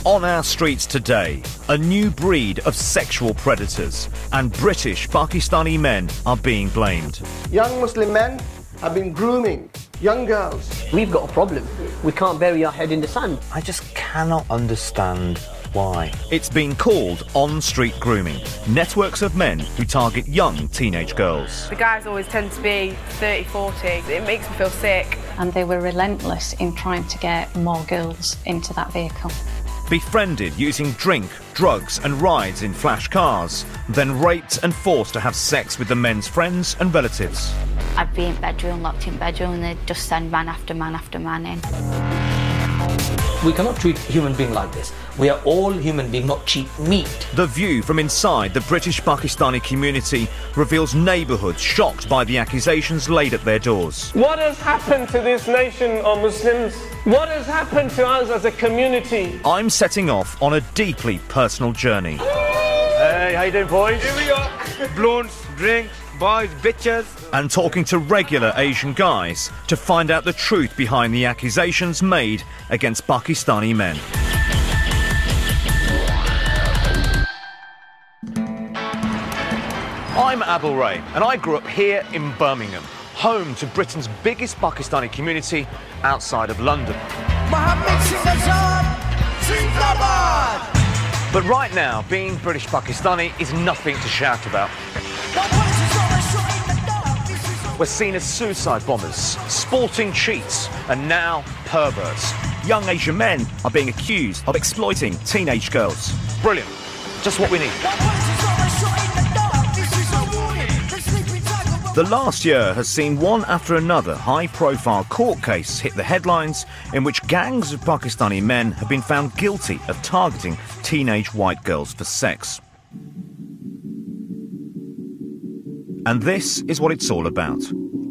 On our streets today, a new breed of sexual predators, and British Pakistani men are being blamed. Young Muslim men have been grooming young girls. We've got a problem. We can't bury our head in the sand. I just cannot understand why. It's been called on-street grooming. Networks of men who target young teenage girls. The guys always tend to be 30, 40. It makes me feel sick. And they were relentless in trying to get more girls into that vehicle. Befriended using drink, drugs and rides in flash cars, then raped and forced to have sex with the men's friends and relatives. I'd be in bedroom, locked in bedroom, and they'd just send man after man in. We cannot treat human beings like this. We are all human beings, not cheap meat. The view from inside the British Pakistani community reveals neighbourhoods shocked by the accusations laid at their doors. What has happened to this nation of Muslims? What has happened to us as a community? I'm setting off on a deeply personal journey. Hey, how you doing, boys? Here we are. Blondes, drinks, boys, bitches. And talking to regular Asian guys to find out the truth behind the accusations made against Pakistani men. I'm Abel Ray, and I grew up here in Birmingham, home to Britain's biggest Pakistani community outside of London. But right now, being British Pakistani is nothing to shout about. We're seen as suicide bombers, sporting cheats, and now perverts. Young Asian men are being accused of exploiting teenage girls. Brilliant. Just what we need. The last year has seen one after another high-profile court case hit the headlines in which gangs of Pakistani men have been found guilty of targeting teenage white girls for sex. And this is what it's all about.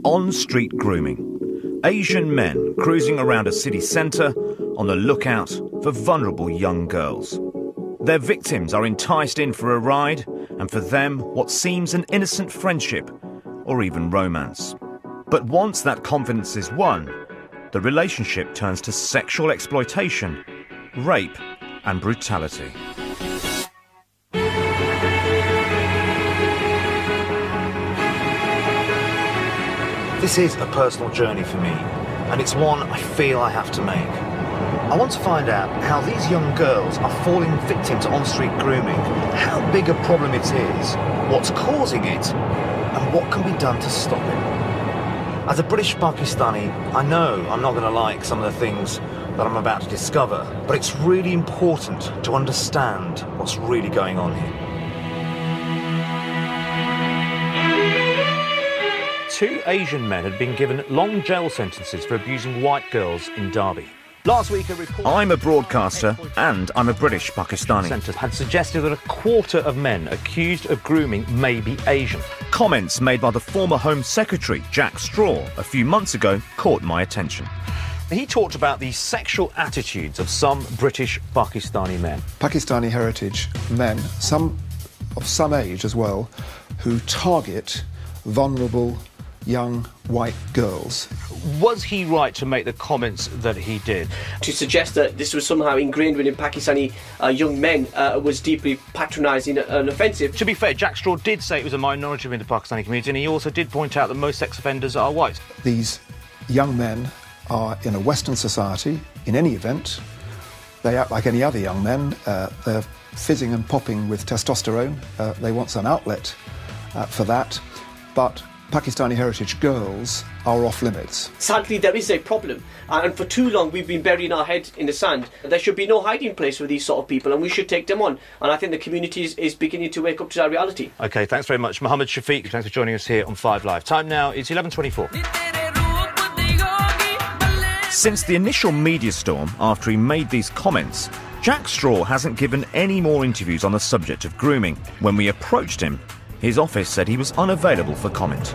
On-street grooming. Asian men cruising around a city centre on the lookout for vulnerable young girls. Their victims are enticed in for a ride, and for them, what seems an innocent friendship or even romance. But once that confidence is won, the relationship turns to sexual exploitation, rape and brutality. This is a personal journey for me, and it's one I feel I have to make. I want to find out how these young girls are falling victim to on-street grooming, how big a problem it is, what's causing it, and what can be done to stop it. As a British Pakistani, I know I'm not going to like some of the things that I'm about to discover, but it's really important to understand what's really going on here. Two Asian men had been given long jail sentences for abusing white girls in Derby. Last week, a report... I'm a broadcaster and I'm a British Pakistani. ...centre had suggested that a quarter of men accused of grooming may be Asian. Comments made by the former Home Secretary, Jack Straw, a few months ago caught my attention. He talked about the sexual attitudes of some British Pakistani men. Pakistani heritage men, some of some age as well, who target vulnerable young white girls. Was he right to make the comments that he did? To suggest that this was somehow ingrained within Pakistani young men was deeply patronising and offensive. To be fair, Jack Straw did say it was a minority within the Pakistani community, and he also did point out that most sex offenders are white. These young men are in a Western society, in any event. They act like any other young men. They're fizzing and popping with testosterone. They want some outlet for that. But Pakistani heritage girls are off limits. Sadly, there is a problem, and for too long we've been burying our head in the sand. There should be no hiding place for these sort of people, and we should take them on. And I think the community is beginning to wake up to that reality. OK, thanks very much. Mohammed Shafiq, thanks for joining us here on 5 Live. Time now is 11:24. Since the initial media storm after he made these comments, Jack Straw hasn't given any more interviews on the subject of grooming. When we approached him, his office said he was unavailable for comment.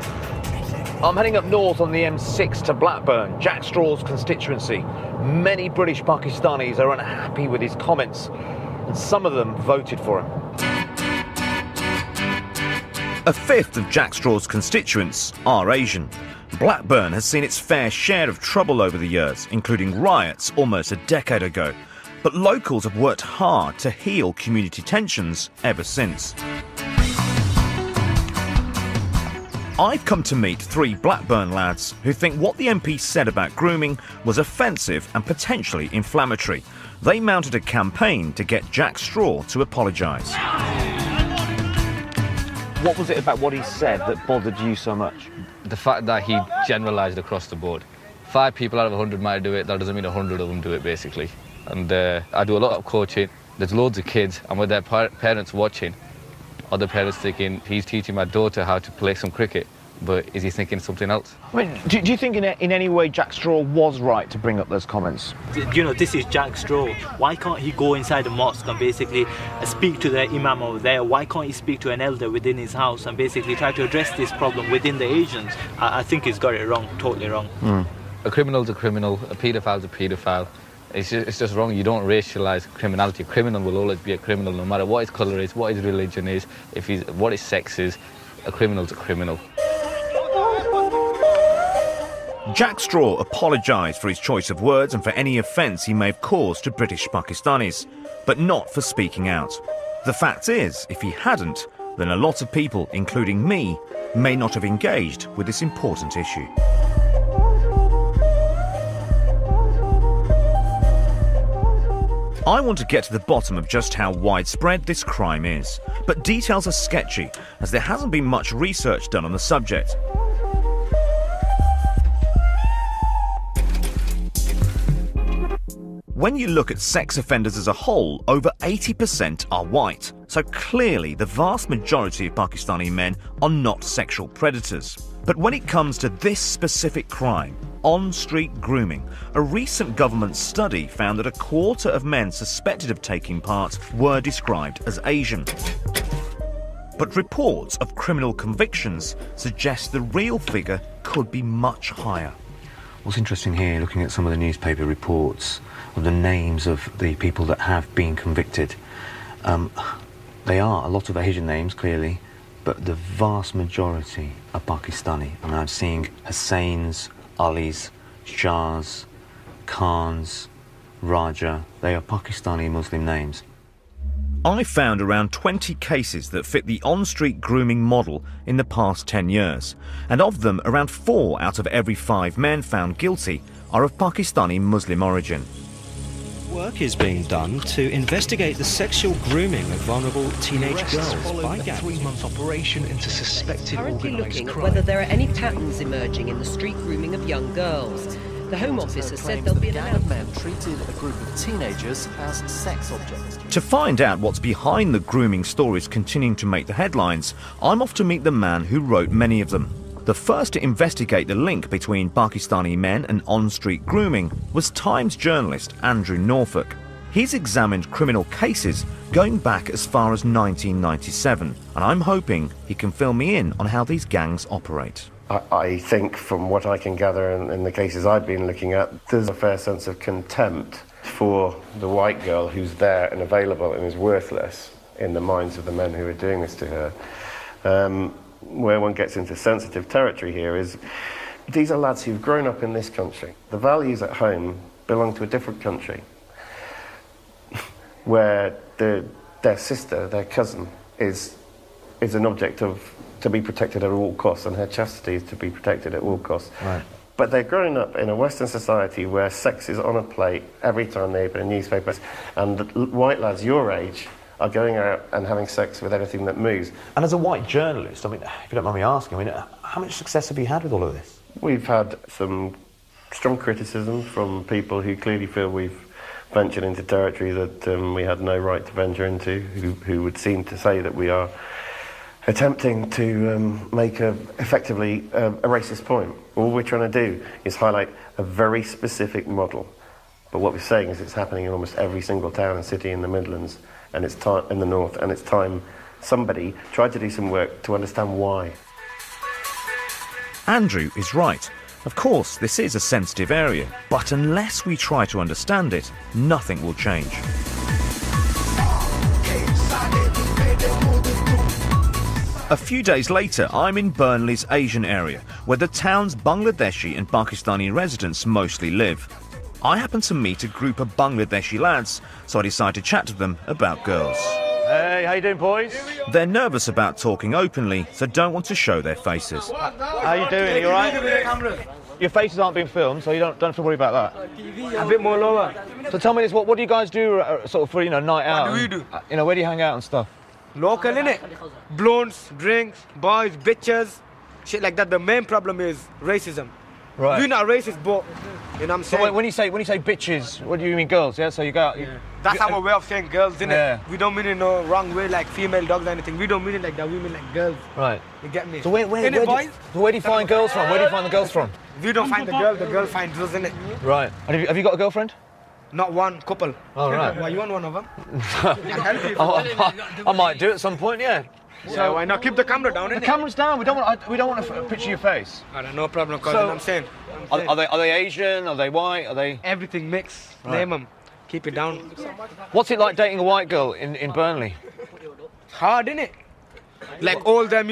I'm heading up north on the M6 to Blackburn, Jack Straw's constituency. Many British Pakistanis are unhappy with his comments, and some of them voted for him. A fifth of Jack Straw's constituents are Asian. Blackburn has seen its fair share of trouble over the years, including riots almost a decade ago. But locals have worked hard to heal community tensions ever since. I've come to meet 3 Blackburn lads who think what the MP said about grooming was offensive and potentially inflammatory. They mounted a campaign to get Jack Straw to apologise. What was it about what he said that bothered you so much? The fact that he generalised across the board. 5 people out of 100 might do it, that doesn't mean 100 of them do it, basically. And I do a lot of coaching. There's loads of kids, and with their parents watching, other parents thinking, he's teaching my daughter how to play some cricket, but is he thinking something else? I mean, do you think in any way Jack Straw was right to bring up those comments? You know, this is Jack Straw. Why can't he go inside the mosque and basically speak to the imam over there? Why can't he speak to an elder within his house and basically try to address this problem within the Asians? I think he's got it wrong, totally wrong. A criminal's a criminal, a paedophile's a paedophile. It's just wrong. You don't racialise criminality. A criminal will always be a criminal, no matter what his colour is, what his religion is, what his sex is. A criminal's a criminal. Jack Straw apologised for his choice of words and for any offence he may have caused to British Pakistanis, but not for speaking out. The fact is, if he hadn't, then a lot of people, including me, may not have engaged with this important issue. I want to get to the bottom of just how widespread this crime is, but details are sketchy, as there hasn't been much research done on the subject. When you look at sex offenders as a whole, over 80% are white, so clearly the vast majority of Pakistani men are not sexual predators. But when it comes to this specific crime, on-street grooming, a recent government study found that a quarter of men suspected of taking part were described as Asian. But reports of criminal convictions suggest the real figure could be much higher. What's interesting here, looking at some of the newspaper reports of the names of the people that have been convicted, they are a lot of Asian names, clearly, but the vast majority are Pakistani. And I'm seeing Hussains, Alis, Shahs, Khans, Raja. They are Pakistani Muslim names. I found around 20 cases that fit the on-street grooming model in the past 10 years, and of them, around 4 out of every 5 men found guilty are of Pakistani Muslim origin. Work is being done to investigate the sexual grooming of vulnerable teenage girls by gangs. A 3-month operation into suspected currently looking crime. at whether there are any patterns emerging in the street grooming of young girls. The Home Office has said there'll be an gang of men treated a group of teenagers as sex objects. To find out what's behind the grooming stories continuing to make the headlines, I'm off to meet the man who wrote many of them. The first to investigate the link between Pakistani men and on-street grooming was Times journalist Andrew Norfolk. He's examined criminal cases going back as far as 1997, and I'm hoping he can fill me in on how these gangs operate. I think, from what I can gather in the cases I've been looking at, there's a fair sense of contempt for the white girl who's there and available and is worthless in the minds of the men who are doing this to her. Where one gets into sensitive territory here is these are lads who've grown up in this country. The values at home belong to a different country where their sister, their cousin, is an object to be protected at all costs, and her chastity is to be protected at all costs. Right. But they're growing up in a Western society where sex is on a plate every time they open a newspaper, and the white lads your age are going out and having sex with anything that moves. And as a white journalist, I mean, if you don't mind me asking, I mean, how much success have you had with all of this? We've had some strong criticism from people who clearly feel we've ventured into territory that we had no right to venture into, who would seem to say that we are attempting to make effectively a racist point. All we're trying to do is highlight a very specific model. But what we're saying is it's happening in almost every single town and city in the Midlands, and it's time in the north, and it's time somebody tried to do some work to understand why. Andrew is right. Of course, this is a sensitive area, but unless we try to understand it, nothing will change. A few days later, I'm in Burnley's Asian area, where the town's Bangladeshi and Pakistani residents mostly live. I happened to meet a group of Bangladeshi lads, so I decided to chat to them about girls. Hey, how you doing, boys? They're nervous about talking openly, so don't want to show their faces. How you doing? Are you alright? Your faces aren't being filmed, so you don't have to worry about that. A bit more lower. So tell me this, what do you guys do sort of for, night out? What do we do? Where do you hang out and stuff? Local, innit? Blondes, drinks, boys, bitches, shit like that. The main problem is racism. Right. We're not racist, but, you know what I'm saying? So when you say bitches, what do you mean girls, yeah? So you go out... Yeah. That's our way of saying girls, innit? Yeah. We don't mean it no wrong way, like female dogs or anything. We don't mean it like that, we mean like girls. Right. You get me? So where do you find girls from? Where do you find the girls from? We don't find the girl finds us, innit? Right. And have you got a girlfriend? Not one, couple. Oh, right. Why, you want one of them? I might do at some point, yeah. So why not keep the camera down? The camera's down. We don't want to picture your face. Alright, no problem, cousin. I'm saying. Are they Asian? Are they white? Are they everything mixed? Right. Name them. Keep it down. What's it like dating a white girl in Burnley? Hard, innit? Like all them,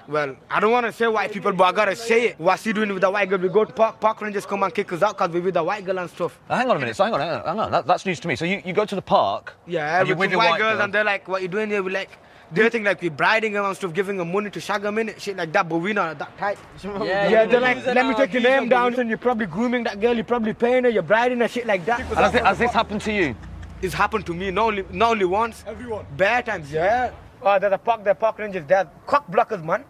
Well, I don't want to say white people, but I gotta say it. What's he doing with the white girl? We go to park rangers come and kick us out because we're with the white girl and stuff. Hang on a minute. Hang on. That's news to me. So you go to the park. Yeah, with the white girls, and they're like, "What you doing here?" We're like. They think like we're bribing them and stuff, giving them money to shag them in it, shit like that, but we're not that type. Yeah, they're like, let me take your name down, and you're probably grooming that girl, you're probably paying her, you're bribing her, shit like that. Has this happened to you? It's happened to me, not only once. Everyone. Bad times, yeah. There's the park rangers, they're cock blockers, man.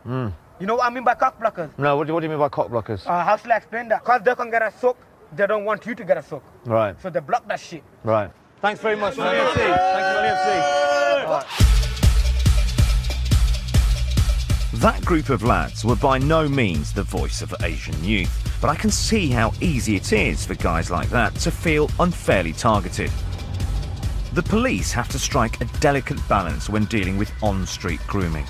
You know what I mean by cock blockers? No, what do you mean by cock blockers? How should I explain that? Because they can get a soak, they don't want you to get a soak. Right. So they block that shit. Right. Thanks very much, man. Thank you, William C. That group of lads were by no means the voice of Asian youth, but I can see how easy it is for guys like that to feel unfairly targeted. The police have to strike a delicate balance when dealing with on-street grooming.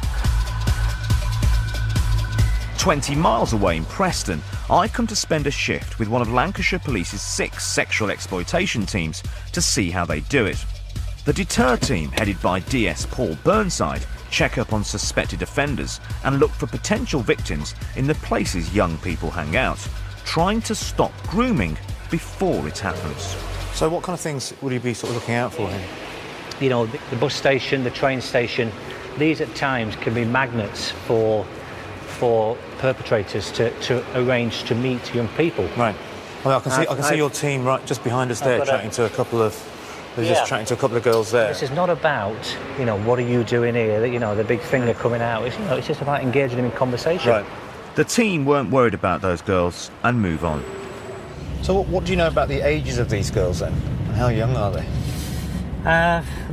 20 miles away in Preston, I come to spend a shift with one of Lancashire Police's 6 sexual exploitation teams to see how they do it. The Deter team, headed by DS Paul Burnside, check up on suspected offenders and look for potential victims in the places young people hang out, trying to stop grooming before it happens. So what kind of things would you be sort of looking out for here? The bus station, the train station, these at times can be magnets for perpetrators to arrange to meet young people. Right. Well, I can see your team right just behind us there, chatting to a couple of... They're just chatting to a couple of girls there. This is not about, what are you doing here? The big finger coming out. It's just about engaging them in conversation. Right. The team weren't worried about those girls and move on. So what do you know about the ages of these girls then? And how young are they?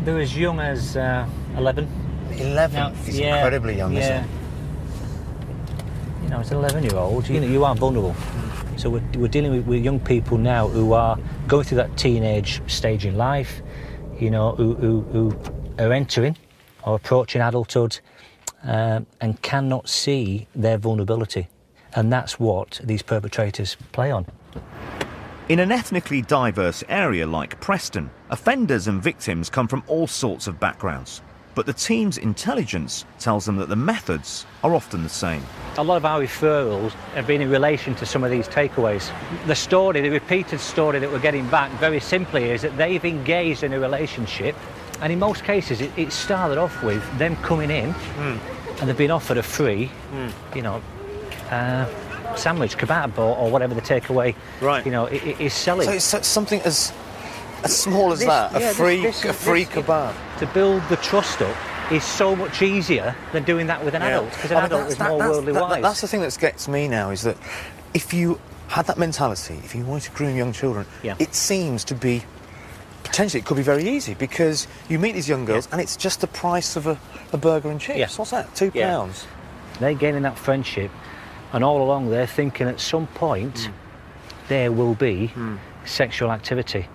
They're as young as 11. 11? It's incredibly young, isn't it? As an 11-year-old, you are vulnerable. So we're dealing with young people now who are going through that teenage stage in life, who are entering or approaching adulthood and cannot see their vulnerability. And that's what these perpetrators play on. In an ethnically diverse area like Preston, offenders and victims come from all sorts of backgrounds. But the team's intelligence tells them that the methods are often the same. A lot of our referrals have been in relation to some of these takeaways. The repeated story that we're getting back, very simply, is that they've engaged in a relationship, and in most cases it started off with them coming in and they've been offered a free, sandwich, kebab, or whatever the takeaway, is selling. So it's something as small as that, a free kebab. To build the trust up is so much easier than doing that with an adult, because an adult is more worldly wise. That's the thing that gets me now, is that if you had that mentality, if you wanted to groom young children, it seems to be, potentially it could be very easy, because you meet these young girls and it's just the price of a burger and chips. What's that, £2? They're gaining that friendship, and all along they're thinking at some point there will be sexual activity.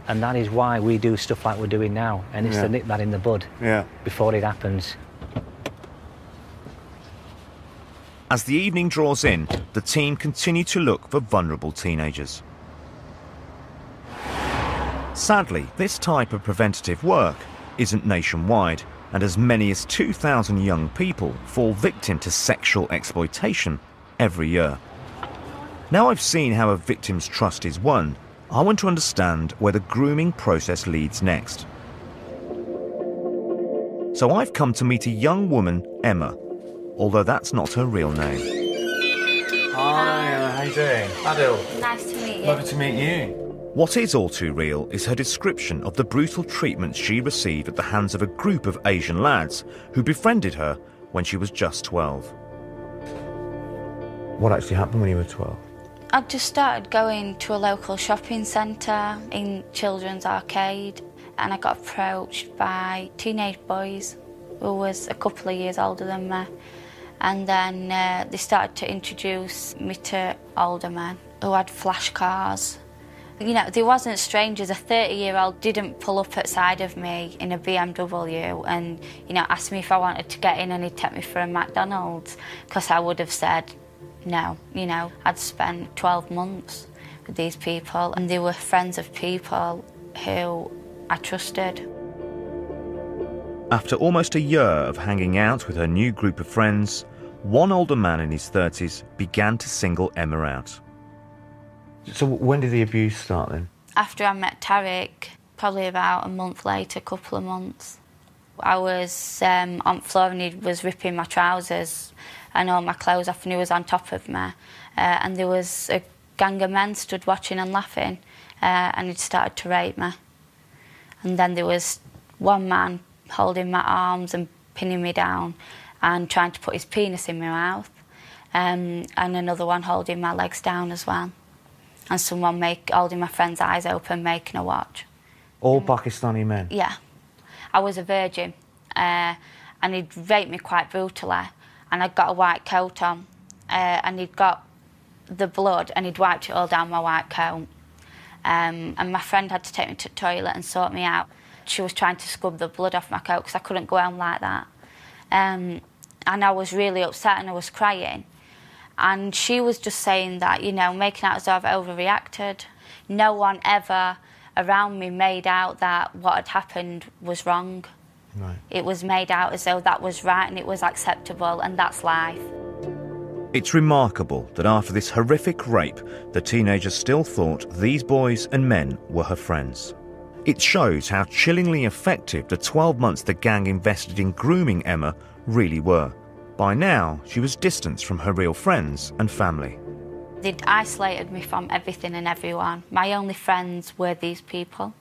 And that is why we do stuff like we're doing now, and it's to nip that in the bud before it happens. As the evening draws in, the team continue to look for vulnerable teenagers. Sadly, this type of preventative work isn't nationwide, and as many as 2,000 young people fall victim to sexual exploitation every year. Now I've seen how a victim's trust is won, I want to understand where the grooming process leads next. So I've come to meet a young woman, Emma, although that's not her real name. Hi, Emma, how you doing? Adil. Nice to meet you. Lovely to meet you. What is all too real is her description of the brutal treatment she received at the hands of a group of Asian lads who befriended her when she was just 12. What actually happened when you were 12? I just started going to a local shopping centre in Children's Arcade, and I got approached by teenage boys who was a couple of years older than me. And then they started to introduce me to older men who had flash cars. You know, they wasn't strangers. A 30-year-old didn't pull up outside of me in a BMW and, you know, ask me if I wanted to get in and he'd take me for a McDonald's, because I would have said no. You know, I'd spent 12 months with these people and they were friends of people who I trusted. After almost a year of hanging out with her new group of friends, one older man in his 30s began to single Emma out. So when did the abuse start then? After I met Tariq, probably about a month later, a couple of months, I was on the floor and he was ripping my trousers and all my clothes off and he was on top of me. And there was a gang of men stood watching and laughing and he'd started to rape me. And then there was one man holding my arms and pinning me down and trying to put his penis in my mouth. And another one holding my legs down as well. And someone holding my friend's eyes open, making her watch. All Pakistani men? Yeah. I was a virgin, and he'd raped me quite brutally, and I'd got a white coat on, and he'd got the blood, and he'd wiped it all down my white coat. And my friend had to take me to the toilet and sort me out. She was trying to scrub the blood off my coat because I couldn't go home like that. And I was really upset and I was crying. And she was just saying that, you know, making out as though I've overreacted. No one ever around me made out that what had happened was wrong. Right. It was made out as though that was right and it was acceptable, and that's life. It's remarkable that after this horrific rape, the teenager still thought these boys and men were her friends. It shows how chillingly effective the 12 months the gang invested in grooming Emma really were. By now, she was distanced from her real friends and family. They'd isolated me from everything and everyone. My only friends were these people.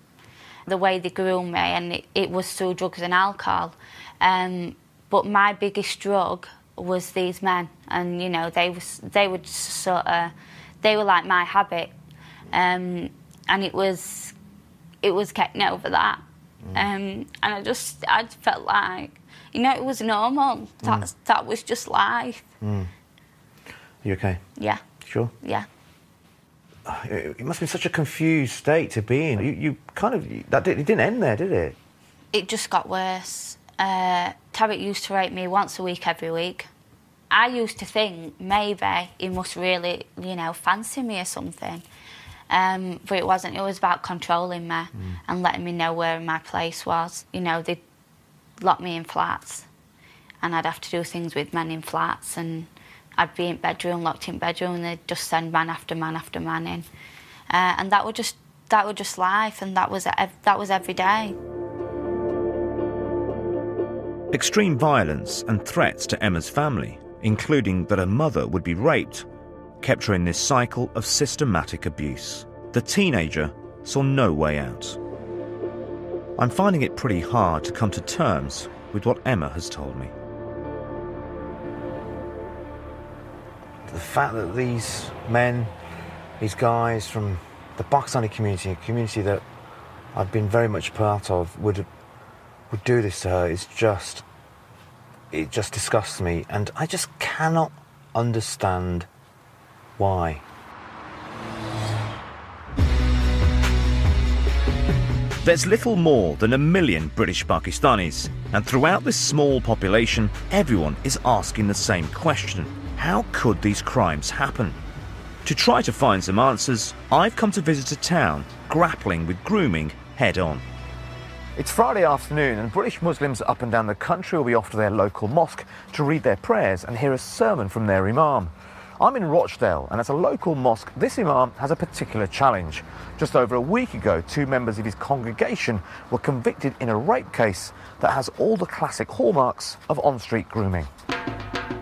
The way they groomed me, and it was through drugs and alcohol. But my biggest drug was these men, and you know they were like my habit, and it was getting over that, and I felt like, you know, it was normal. That was just life. Are you okay? Yeah. Sure? Yeah. It must be such a confused state to be in. It didn't end there, did it? It just got worse. Tariq used to rape me once a week, every week. I used to think maybe he must really, you know, fancy me or something. But it wasn't. It was about controlling me and letting me know where my place was. You know, they'd lock me in flats and I'd have to do things with men in flats, and I'd be in bedroom, locked in bedroom, and they'd just send man after man after man in. And that was just life, and that was every day. Extreme violence and threats to Emma's family, including that her mother would be raped, kept her in this cycle of systematic abuse. The teenager saw no way out. I'm finding it pretty hard to come to terms with what Emma has told me. The fact that these men, these guys from the Pakistani community, a community that I've been very much part of, would do this to her it just disgusts me, and I just cannot understand why. There's little more than 1 million British Pakistanis, and throughout this small population, everyone is asking the same question. How could these crimes happen? To try to find some answers, I've come to visit a town grappling with grooming head-on. It's Friday afternoon, and British Muslims up and down the country will be off to their local mosque to read their prayers and hear a sermon from their imam. I'm in Rochdale, and at a local mosque, this imam has a particular challenge. Just over a week ago, 2 members of his congregation were convicted in a rape case that has all the classic hallmarks of on-street grooming.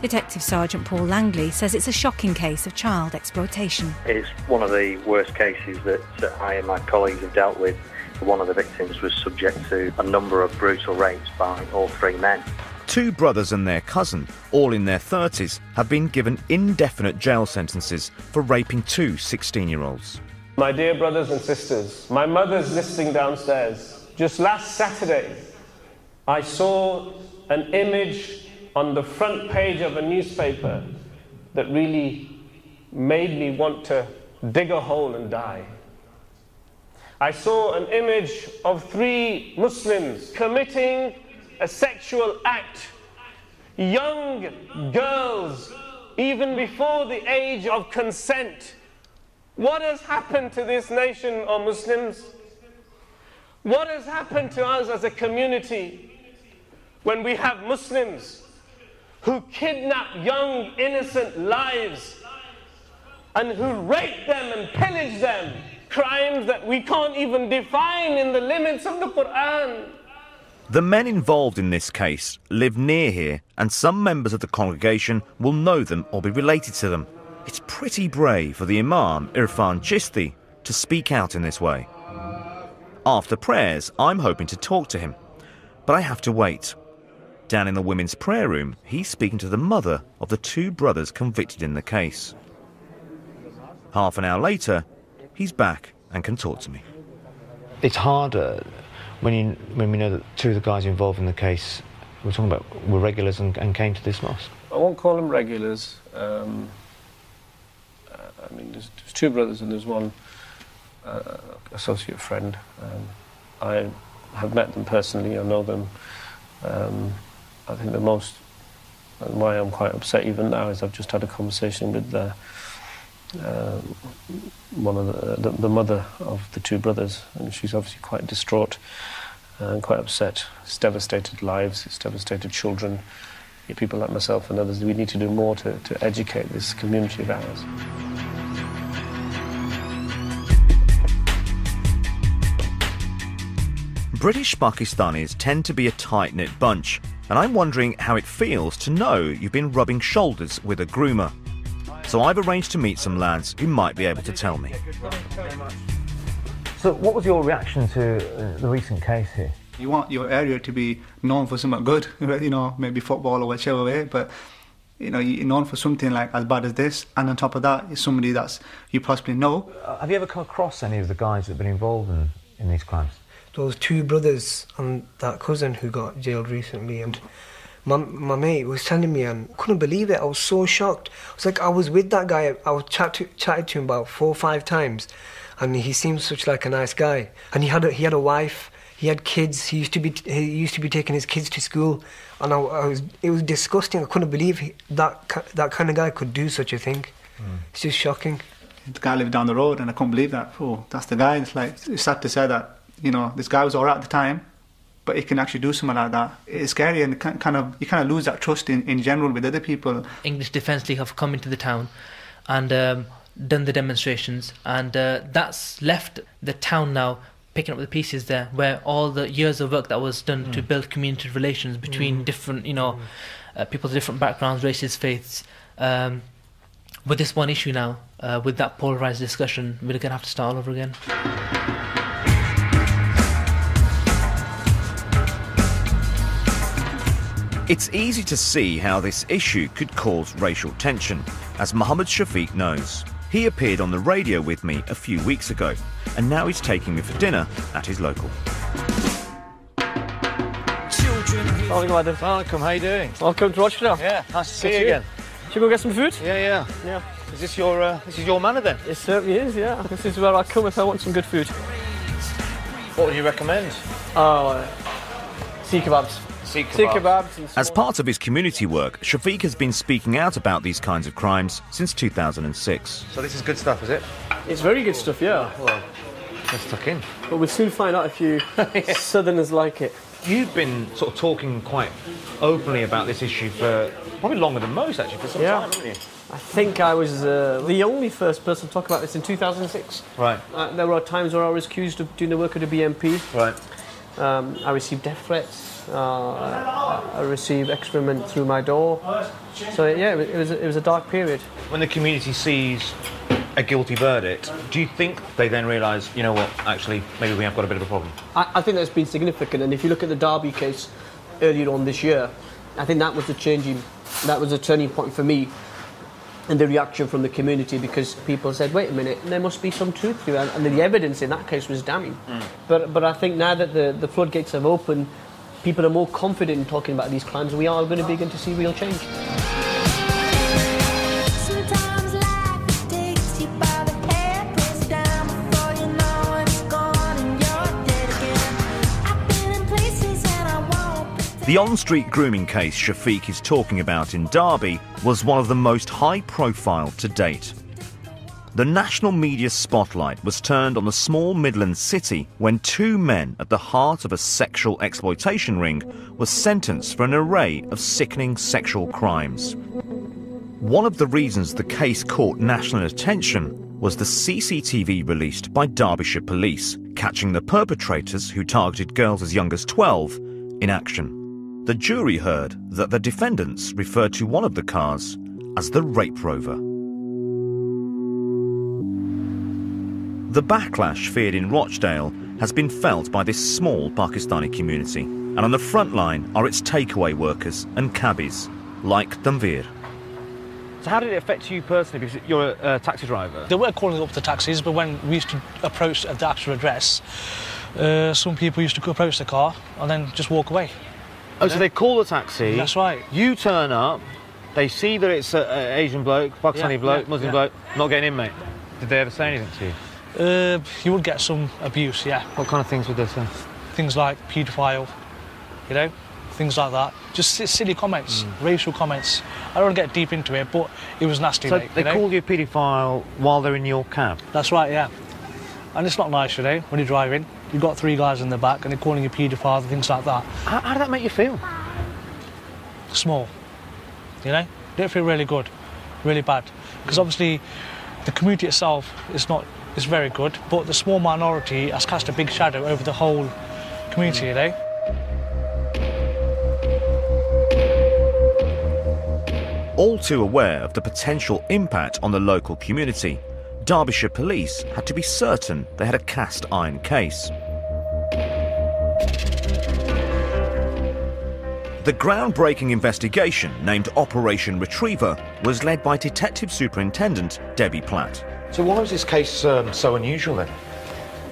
Detective Sergeant Paul Langley says it's a shocking case of child exploitation. It's one of the worst cases that I and my colleagues have dealt with. One of the victims was subject to a number of brutal rapes by all 3 men. 2 brothers and their cousin, all in their 30s, have been given indefinite jail sentences for raping 2 16-year-olds. My dear brothers and sisters, my mother's listening downstairs. Just last Saturday, I saw an image on the front page of a newspaper that really made me want to dig a hole and die. I saw an image of 3 Muslims committing a sexual act. Young girls, even before the age of consent. What has happened to this nation of Muslims? What has happened to us as a community when we have Muslims who kidnap young innocent lives and who rape them and pillage them? Crimes that we can't even define in the limits of the Qur'an. The men involved in this case live near here, and some members of the congregation will know them or be related to them. It's pretty brave for the Imam, Irfan Chisti, to speak out in this way. After prayers, I'm hoping to talk to him, but I have to wait. Down in the women's prayer room, he's speaking to the mother of the 2 brothers convicted in the case. Half an hour later, he's back and can talk to me. It's harder when we know that 2 of the guys involved in the case we're talking about were regulars and came to this mosque. I won't call them regulars. I mean, there's 2 brothers and there's 1 associate friend. I have met them personally. I know them. I think the most, and why I'm quite upset even now, is I've just had a conversation with one of the mother of the 2 brothers, and she's obviously quite distraught and quite upset. It's devastated lives, it's devastated children. People like myself and others, we need to do more to educate this community of ours. British Pakistanis tend to be a tight-knit bunch, and I'm wondering how it feels to know you've been rubbing shoulders with a groomer. So I've arranged to meet some lads who might be able to tell me. So what was your reaction to the recent case here? You want your area to be known for something good, you know, maybe football or whichever way, but you know, you're known for something like as bad as this, and on top of that, is somebody that's you possibly know. Have you ever come across any of the guys that have been involved in these crimes? Those 2 brothers and that cousin who got jailed recently, and my mate was telling me, and I couldn't believe it. I was so shocked. I was like, I was with that guy. I was chatted to him about 4 or 5 times, and he seemed such like a nice guy. And he had a wife. He had kids. He used to be taking his kids to school, and it was disgusting. I couldn't believe that kind of guy could do such a thing. It's just shocking. The guy lived down the road, and I couldn't believe that. Oh, that's the guy. It's like, it's sad to say that, you know, this guy was all right at the time, but he can actually do something like that. It's scary, and you kind of lose that trust in general with other people. English Defence League have come into the town and done the demonstrations, and that's left the town now picking up the pieces there, where all the years of work that was done to build community relations between different, you know, people of different backgrounds, races, faiths. With this one issue now, with that polarised discussion, we're going to have to start all over again. It's easy to see how this issue could cause racial tension, as Mohammed Shafiq knows. He appeared on the radio with me a few weeks ago, and now he's taking me for dinner at his local. Morning, madam. Welcome, how you doing? Welcome to Rochdale. Yeah, nice to see you again. Should we go get some food? Yeah. Is this your manor then? It certainly is, yeah. This is where I come if I want some good food. What would you recommend? Sea kebabs. Sea kebabs. As part of his community work, Shafiq has been speaking out about these kinds of crimes since 2006. So this is good stuff, is it? It's very good stuff, yeah. Well, let's tuck in. But we'll soon find out if you Southerners like it. You've been sort of talking quite openly about this issue for probably longer than most, actually, for some time, haven't you? I think I was the only first person to talk about this in 2006. Right. There were times where I was accused of doing the work of the BMP. Right. I received death threats. I received excrement through my door. So yeah, it was a dark period. When the community sees a guilty verdict, do you think they then realise, you know what, actually, maybe we have got a bit of a problem? I think that's been significant, and if you look at the Derby case earlier on this year, I think that was a turning point for me, and the reaction from the community, because people said, wait a minute, there must be some truth to it, and the evidence in that case was damning. But I think now that the floodgates have opened, people are more confident in talking about these crimes. We are going to begin to see real change. The on-street grooming case Shafiq is talking about in Derby was one of the most high-profile to date. The national media spotlight was turned on the small Midland city when two men at the heart of a sexual exploitation ring were sentenced for an array of sickening sexual crimes. One of the reasons the case caught national attention was the CCTV released by Derbyshire Police, catching the perpetrators who targeted girls as young as 12 in action. The jury heard that the defendants referred to one of the cars as the Rape Rover. The backlash feared in Rochdale has been felt by this small Pakistani community, and on the front line are its takeaway workers and cabbies, like Tanveer. So how did it affect you personally, because you're a taxi driver? They were calling up the taxis, but when we used to approach the actual address, some people used to approach the car and then just walk away. Oh, so they call the taxi. That's right. You turn up, they see that it's an Asian bloke, Pakistani bloke, Muslim bloke, not getting in, mate. Did they ever say anything to you? You would get some abuse, yeah. What kind of things would they say? Things like paedophile, you know, things like that. Just silly comments, racial comments. I don't want to get deep into it, but it was nasty, so mate. They call you a paedophile while they're in your cab? That's right, yeah. And it's not nice, you know, when you're driving. You've got three guys in the back and they're calling you paedophile and things like that. How did that make you feel? Small, you know? Don't feel really good, really bad. Because obviously the community itself is very good, but the small minority has cast a big shadow over the whole community, you know? All too aware of the potential impact on the local community, Derbyshire Police had to be certain they had a cast iron case. The groundbreaking investigation, named Operation Retriever, was led by Detective Superintendent Debbie Platt. So why was this case so unusual then?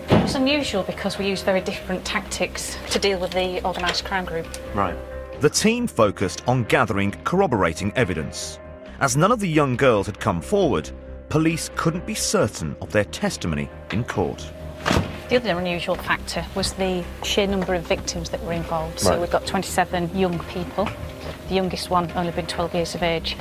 It was unusual because we used very different tactics to deal with the organised crime group. Right. The team focused on gathering corroborating evidence. As none of the young girls had come forward, police couldn't be certain of their testimony in court. The other unusual factor was the sheer number of victims that were involved. So Right. we've got 27 young people, the youngest one only been 12 years of age.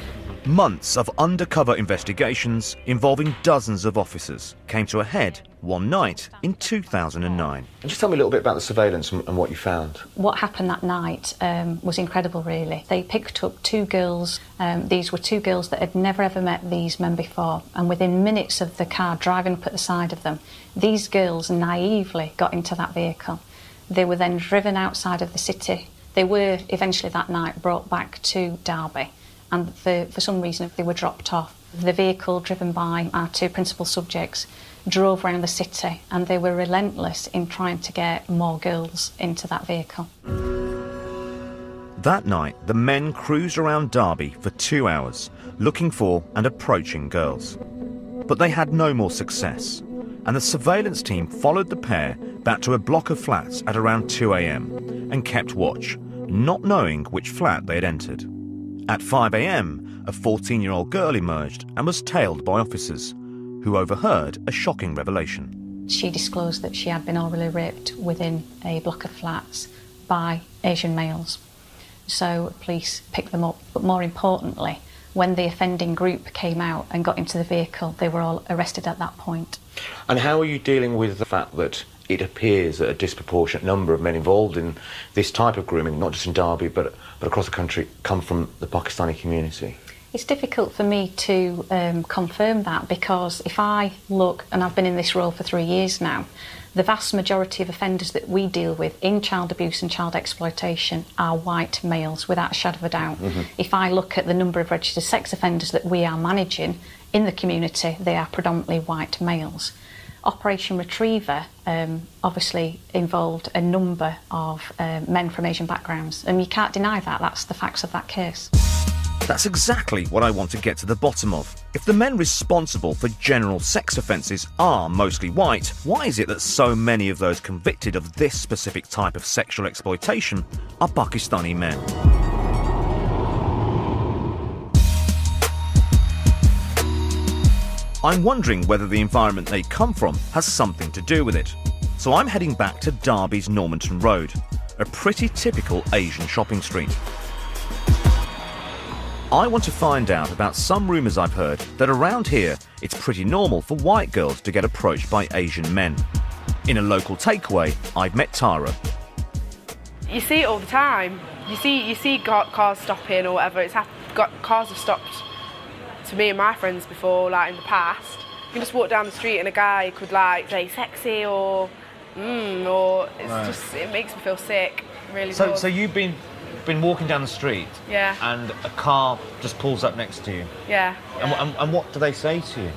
Months of undercover investigations involving dozens of officers came to a head one night in 2009. And just tell me a little bit about the surveillance and what you found. What happened that night was incredible, really. They picked up two girls. These were two girls that had never ever met these men before, and within minutes of the car driving up at the side of them, these girls naively got into that vehicle. They were then driven outside of the city. They were eventually that night brought back to Derby, and for some reason they were dropped off. The vehicle driven by our two principal subjects drove around the city, and they were relentless in trying to get more girls into that vehicle. That night, the men cruised around Derby for 2 hours, looking for and approaching girls. But they had no more success, and the surveillance team followed the pair back to a block of flats at around 2 a.m. and kept watch, not knowing which flat they had entered. At 5 a.m, a 14-year-old girl emerged and was tailed by officers, who overheard a shocking revelation. She disclosed that she had been orally raped within a block of flats by Asian males. So police picked them up, but more importantly, when the offending group came out and got into the vehicle, they were all arrested at that point. And how are you dealing with the fact that it appears that a disproportionate number of men involved in this type of grooming, not just in Derby but across the country, come from the Pakistani community? It's difficult for me to confirm that, because if I look, and I've been in this role for 3 years now, the vast majority of offenders that we deal with in child abuse and child exploitation are white males, without a shadow of a doubt. If I look at the number of registered sex offenders that we are managing in the community, they are predominantly white males. Operation Retriever obviously involved a number of men from Asian backgrounds, and you can't deny that. That's the facts of that case. That's exactly what I want to get to the bottom of. If the men responsible for general sex offences are mostly white, why is it that so many of those convicted of this specific type of sexual exploitation are Pakistani men? I'm wondering whether the environment they come from has something to do with it. So I'm heading back to Derby's Normanton Road, a pretty typical Asian shopping street. I want to find out about some rumours I've heard that around here it's pretty normal for white girls to get approached by Asian men. In a local takeaway, I've met Tara. You see it all the time. You see cars stopping or whatever. Cars have stopped to me and my friends before, like in the past. You can just walk down the street and a guy could like say sexy or it's Right. just, it makes me feel sick, really. So you've been walking down the street, Yeah. and a car just pulls up next to you. Yeah. And what do they say to you?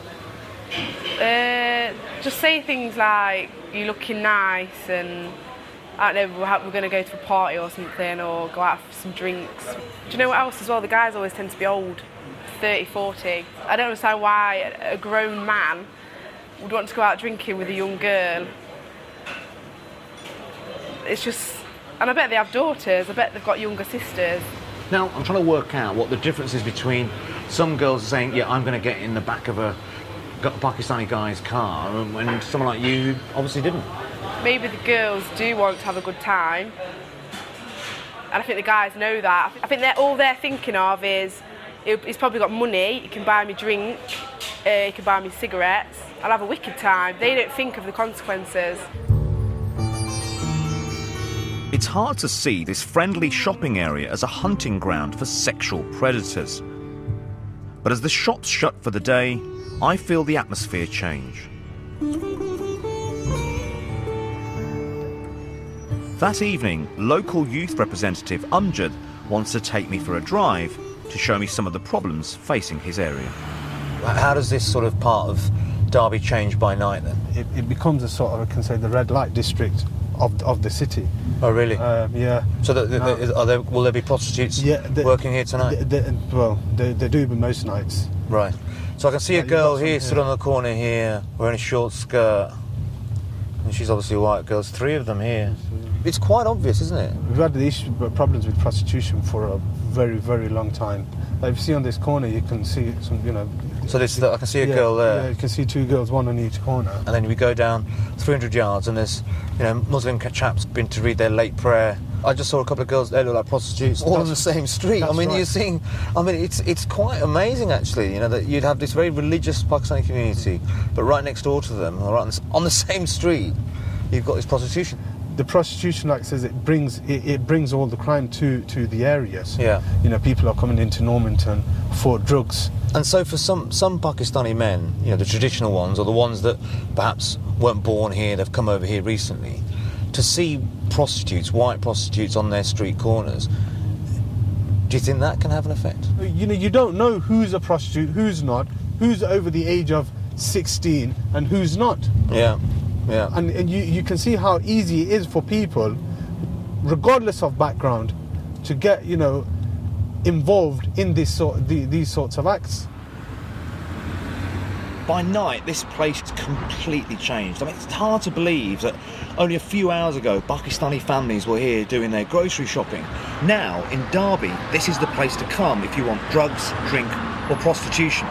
Just say things like, you're looking nice, and I don't know, we're going to go to a party or something, or go out for some drinks. Do you know what else as well? The guys always tend to be old, 30, 40. I don't understand why a grown man would want to go out drinking with a young girl. It's just, and I bet they have daughters, I bet they've got younger sisters. Now, I'm trying to work out what the difference is between some girls saying, yeah, I'm going to get in the back of a Pakistani guy's car, and someone like you who obviously didn't. Maybe the girls do want to have a good time, and I think the guys know that. I think all they're thinking of is, he's probably got money, he can buy me drink, he can buy me cigarettes, I'll have a wicked time. They don't think of the consequences. It's hard to see this friendly shopping area as a hunting ground for sexual predators. But as the shops shut for the day, I feel the atmosphere change. That evening, local youth representative Amjad wants to take me for a drive to show me some of the problems facing his area. How does this sort of part of Derby change by night then? It becomes a sort of, I can say, the red light district of the city. Oh really? Yeah. So will there be prostitutes working here tonight? They do, but most nights. Right. So I can see a girl here stood on the corner here wearing a short skirt, and she's obviously a white girl. There's 3 of them here. It's quite obvious, isn't it? We've had the problems with prostitution for a very, very long time. Like if you see on this corner, you can see some, So I can see a girl there. Yeah, you can see 2 girls, one on each corner. And then we go down 300 yards, and there's, Muslim chaps been to read their late prayer. I just saw a couple of girls there look like prostitutes, all on the same street. I mean, right. you're seeing. I mean, it's quite amazing actually. That you'd have this very religious Pakistani community, but right next door to them, or right on the same street, you've got this prostitution. The prostitution, like I says, it brings all the crime to the areas. Yeah. People are coming into Normanton for drugs. And so for some Pakistani men, the traditional ones, or the ones that perhaps weren't born here, they've come over here recently, to see prostitutes, white prostitutes on their street corners, do you think that can have an effect? You don't know who's a prostitute, who's not, who's over the age of 16 and who's not. Yeah. Yeah. And you can see how easy it is for people, regardless of background, to get, involved in these sorts of acts. By night, this place has completely changed. I mean, it's hard to believe that only a few hours ago, Pakistani families were here doing their grocery shopping. Now, in Derby, this is the place to come if you want drugs, drink, or prostitution.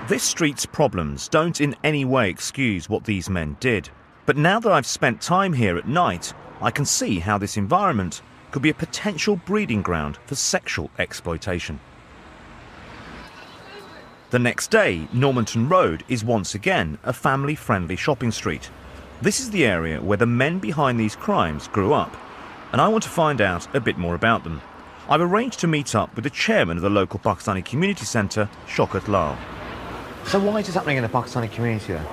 This street's problems don't in any way excuse what these men did. But now that I've spent time here at night, I can see how this environment could be a potential breeding ground for sexual exploitation. The next day, Normanton Road is once again a family-friendly shopping street. This is the area where the men behind these crimes grew up, and I want to find out a bit more about them. I've arranged to meet up with the chairman of the local Pakistani community centre, Shaukat Lal. So why is this happening in the Pakistani community then?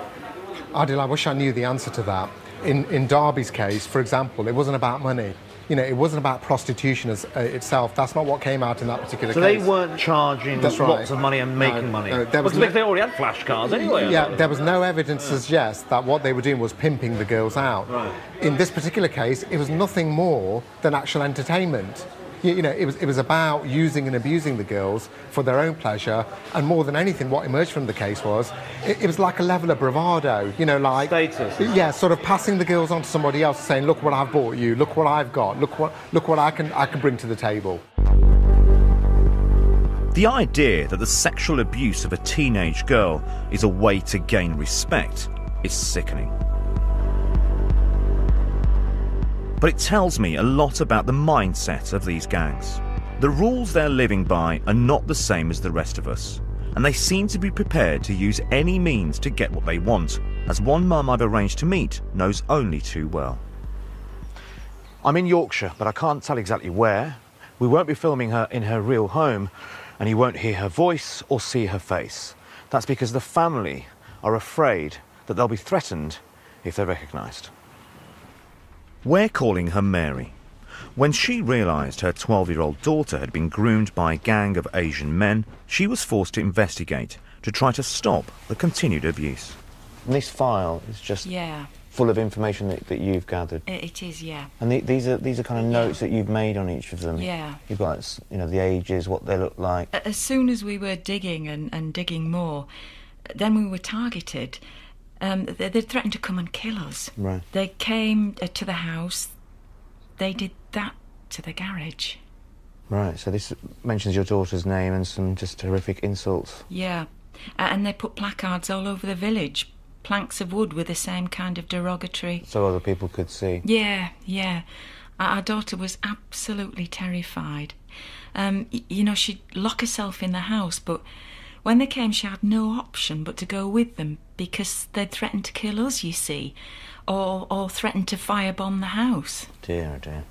Adil, I wish I knew the answer to that. In Derby's case, for example, it wasn't about money. You know, it wasn't about prostitution itself. That's not what came out in that particular case. So they weren't charging lots of money and making money? They already had flashcards anyway. Yeah, there was no evidence to suggest that what they were doing was pimping the girls out. Right. In this particular case, it was nothing more than actual entertainment. You know, it was about using and abusing the girls for their own pleasure, and more than anything, what emerged from the case was, it was like a level of bravado, you know, like... Status. Yeah, sort of passing the girls on to somebody else, saying, look what I've bought you, look what I've got, look what I can bring to the table. The idea that the sexual abuse of a teenage girl is a way to gain respect is sickening. But it tells me a lot about the mindset of these gangs. The rules they're living by are not the same as the rest of us, and they seem to be prepared to use any means to get what they want, as one mum I've arranged to meet knows only too well. I'm in Yorkshire, but I can't tell exactly where. We won't be filming her in her real home, and you won't hear her voice or see her face. That's because the family are afraid that they'll be threatened if they're recognised. We're calling her Mary. When she realised her 12-year-old daughter had been groomed by a gang of Asian men, she was forced to investigate to try to stop the continued abuse. And this file is just full of information that you've gathered. It is, yeah. And these are kind of notes that you've made on each of them. Yeah. You've got, you know, the ages, what they look like. As soon as we were digging and digging more, then we were targeted. They threatened to come and kill us. Right. They came to the house. They did that to the garage. Right, so this mentions your daughter's name and some just horrific insults. Yeah, and they put placards all over the village, planks of wood with the same kind of derogatory... So other people could see? Yeah, yeah. Our daughter was absolutely terrified. You know, she'd lock herself in the house, but when they came she had no option but to go with them because they'd threatened to kill us, you see, or threatened to firebomb the house. Dear, oh dear.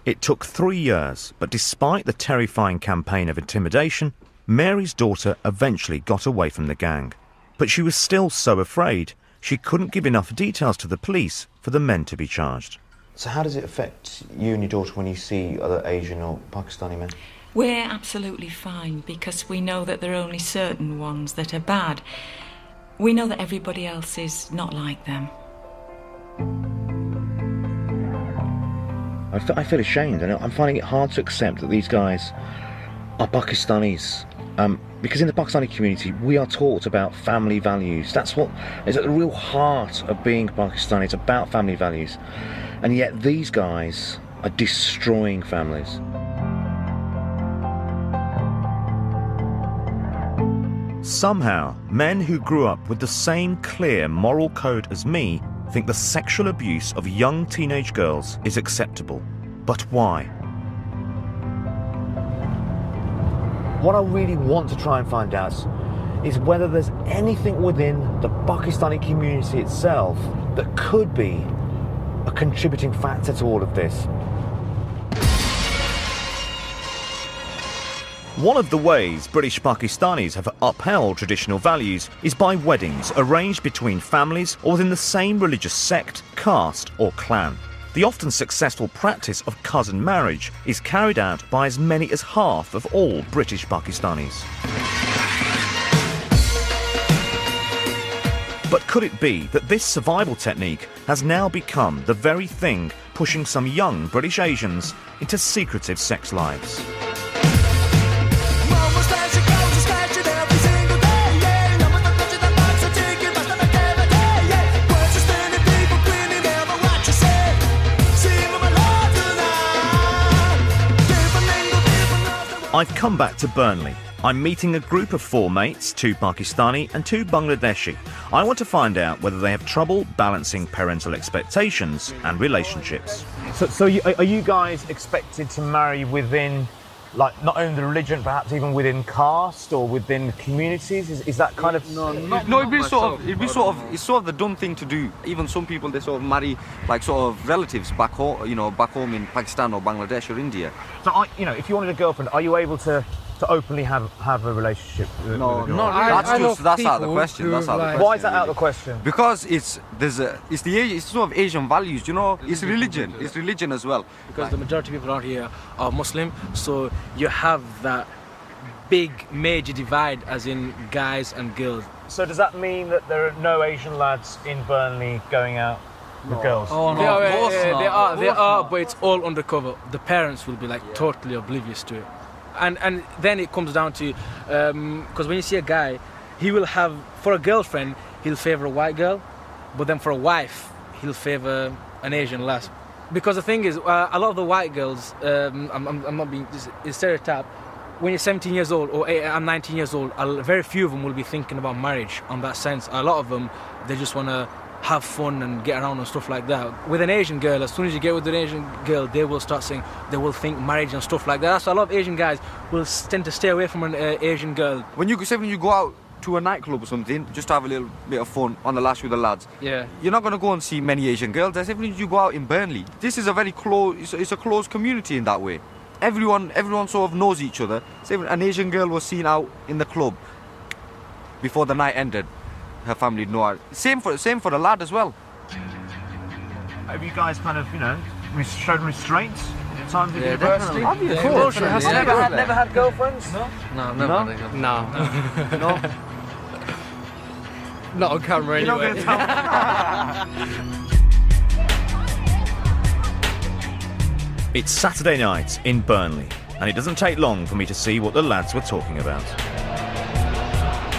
It took 3 years, but despite the terrifying campaign of intimidation, Mary's daughter eventually got away from the gang. But she was still so afraid she couldn't give enough details to the police for the men to be charged. So how does it affect you and your daughter when you see other Asian or Pakistani men? We're absolutely fine because we know that there are only certain ones that are bad. We know that everybody else is not like them. I feel ashamed, and I'm finding it hard to accept that these guys are Pakistanis. Because in the Pakistani community, we are taught about family values. That's what is at the real heart of being Pakistani. It's about family values. And yet these guys are destroying families. Somehow, men who grew up with the same clear moral code as me think the sexual abuse of young teenage girls is acceptable. But why? What I really want to try and find out is whether there's anything within the Pakistani community itself that could be a contributing factor to all of this. One of the ways British Pakistanis have upheld traditional values is by weddings arranged between families or within the same religious sect, caste or clan. The often successful practice of cousin marriage is carried out by as many as half of all British Pakistanis. But could it be that this survival technique has now become the very thing pushing some young British Asians into secretive sex lives? I've come back to Burnley. I'm meeting a group of 4 mates, 2 Pakistani and 2 Bangladeshi. I want to find out whether they have trouble balancing parental expectations and relationships. So are you guys expected to marry within like not only the religion, perhaps even within caste or within communities? Is that kind of... It's sort of the done thing to do. Even some people, they sort of marry like sort of relatives back home, back home in Pakistan or Bangladesh or India. So, if you wanted a girlfriend, are you able to openly have a relationship with a girl? No, that's out of the question. That's out of the question. Why is that out of the question? Because it's sort of Asian values, It's religion. It's religion as well. Because the majority of people around here are Muslim, so you have that big major divide, as in guys and girls. So does that mean that there are no Asian lads in Burnley going out with girls? Oh no, of course not. They are, but it's all undercover. The parents will be like totally oblivious to it. And then it comes down to, because when you see a guy, he will have, for a girlfriend, he'll favour a white girl, but then for a wife, he'll favour an Asian lass. Because the thing is, a lot of the white girls, I'm not being stereotyped, when you're 17 years old or I'm 19 years old, very few of them will be thinking about marriage on that sense. A lot of them, they just want to have fun and get around and stuff like that. With an Asian girl, as soon as you get with an Asian girl, they will start saying, they will think marriage and stuff like that. So a lot of Asian guys will tend to stay away from an Asian girl. When you go out to a nightclub or something, just to have a little bit of fun on the lash with the lads, you're not going to go and see many Asian girls. As when you go out in Burnley, this is a very close, it's a close community in that way. Everyone sort of knows each other. So if an Asian girl was seen out in the club before the night ended, her family know her. Same for the lad as well. Have you guys kind of, shown restraint at times at university? Of course. Never had girlfriends? No, never had a girlfriend. No. Not on camera anyway. You're not going to tell It's Saturday night in Burnley, and it doesn't take long for me to see what the lads were talking about.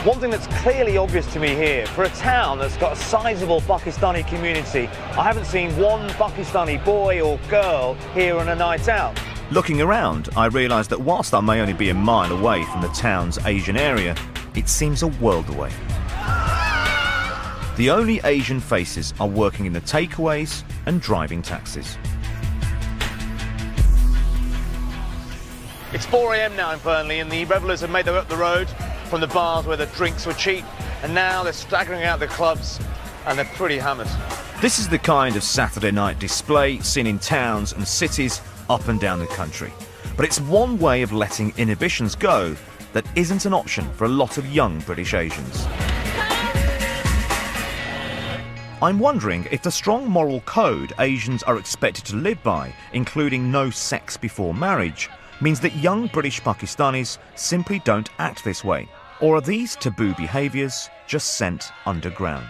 One thing that's clearly obvious to me here, for a town that's got a sizable Pakistani community, I haven't seen one Pakistani boy or girl here on a night out. Looking around, I realise that whilst I may only be a mile away from the town's Asian area, it seems a world away. The only Asian faces are working in the takeaways and driving taxis. It's 4 a.m. now in Burnley, and the revellers have made their way up the road from the bars where the drinks were cheap, and now they're staggering out the clubs, and they're pretty hammered. This is the kind of Saturday night display seen in towns and cities up and down the country. But it's one way of letting inhibitions go that isn't an option for a lot of young British Asians. I'm wondering if the strong moral code Asians are expected to live by, including no sex before marriage, means that young British Pakistanis simply don't act this way. Or are these taboo behaviours just sent underground?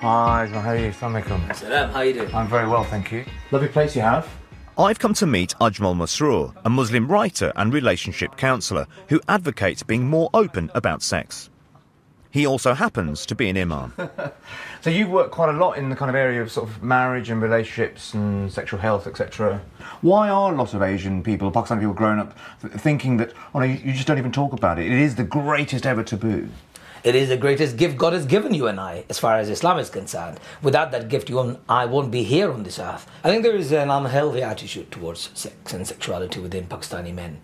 Hi, how are you? Assalamualaikum. Salam, how are you doing? I'm very well, thank you. Lovely place you have. I've come to meet Ajmal Masroor, a Muslim writer and relationship counsellor who advocates being more open about sex. He also happens to be an imam. So you've worked quite a lot in the kind of area of sort of marriage and relationships and sexual health, etc. Why are a lot of Asian people, Pakistani people growing up thinking that, oh no, you just don't even talk about it? It is the greatest ever taboo. It is the greatest gift God has given you and I, as far as Islam is concerned. Without that gift, I won't be here on this earth. I think there is an unhealthy attitude towards sex and sexuality within Pakistani men.